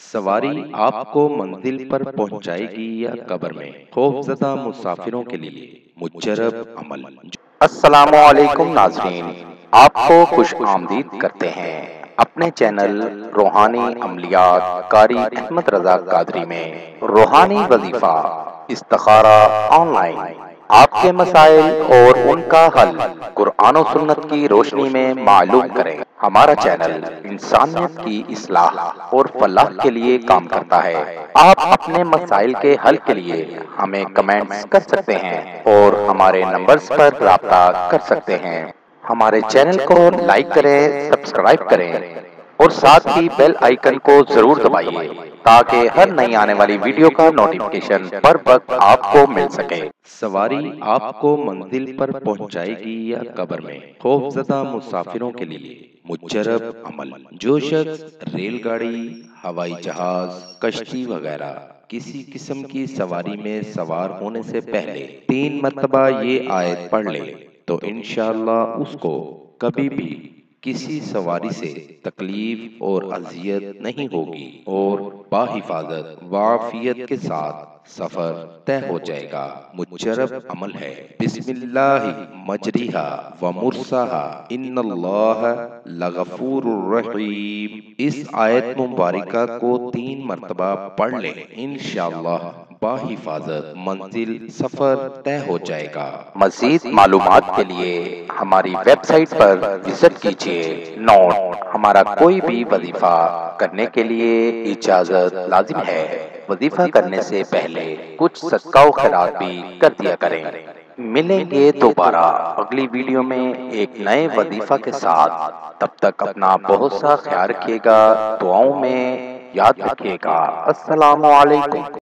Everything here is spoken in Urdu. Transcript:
سواری آپ کو منزل پر پہنچائے گی یا قبر میں؟ خوفزدہ مسافروں کے لیے مجرب عمل۔ السلام علیکم ناظرین، آپ کو خوش آمدید کرتے ہیں اپنے چینل روحانی عملیات قاری احمد رضا قادری میں۔ روحانی وظیفہ استخارہ آن لائن، آپ کے مسائل اور ان کا حل قرآن و سنت کی روشنی میں معلوم کریں۔ ہمارا چینل انسانیت کی اصلاح اور فلاح کے لیے کام کرتا ہے۔ آپ اپنے مسائل کے حل کے لیے ہمیں کمنٹس کر سکتے ہیں اور ہمارے نمبرز پر رابطہ کر سکتے ہیں۔ ہمارے چینل کو لائک کریں، سبسکرائب کریں اور ساتھ ہی بیل آئیکن کو ضرور دبائیے تاکہ ہر نئی آنے والی ویڈیو کا نوٹیفیکیشن بر وقت آپ کو مل سکے۔ سواری آپ کو منزل پر پہنچائے گی یا قبر میں؟ خوفزدہ مسافروں کے لیے مجرب عمل۔ جو شخص ریل گاڑی، ہوائی جہاز، کشتی وغیرہ کسی قسم کی سواری میں سوار ہونے سے پہلے 3 مرتبہ یہ آیت پڑھ لے تو انشاءاللہ اس کو کبھی بھی کسی سواری سے تکلیف اور اذیت نہیں ہوگی اور بحفاظت وعافیت کے ساتھ سفر طے ہو جائے گا۔ مجرب عمل ہے بسم اللہ مجریہا و مرساہا ان اللہ لغفور الرحیم۔ اس آیت مبارکہ کو 3 مرتبہ پڑھ لیں، انشاءاللہ بحفاظت منزل سفر طے ہو جائے گا۔ مزید معلومات کے لیے ہماری ویب سائٹ پر وزٹ کیجیے۔ نوٹ: ہمارا کوئی بھی وظیفہ کرنے کے لیے اجازت لازم ہے۔ وظیفہ کرنے سے پہلے کچھ صدقہ و خیرات بھی کر دیا کریں۔ ملیں گے دوبارہ اگلی ویڈیو میں ایک نئے وظیفہ کے ساتھ۔ تب تک اپنا بہت سا خیال رکھیے گا، دعاؤں میں یاد رکھیے گا۔ السلام علیکم۔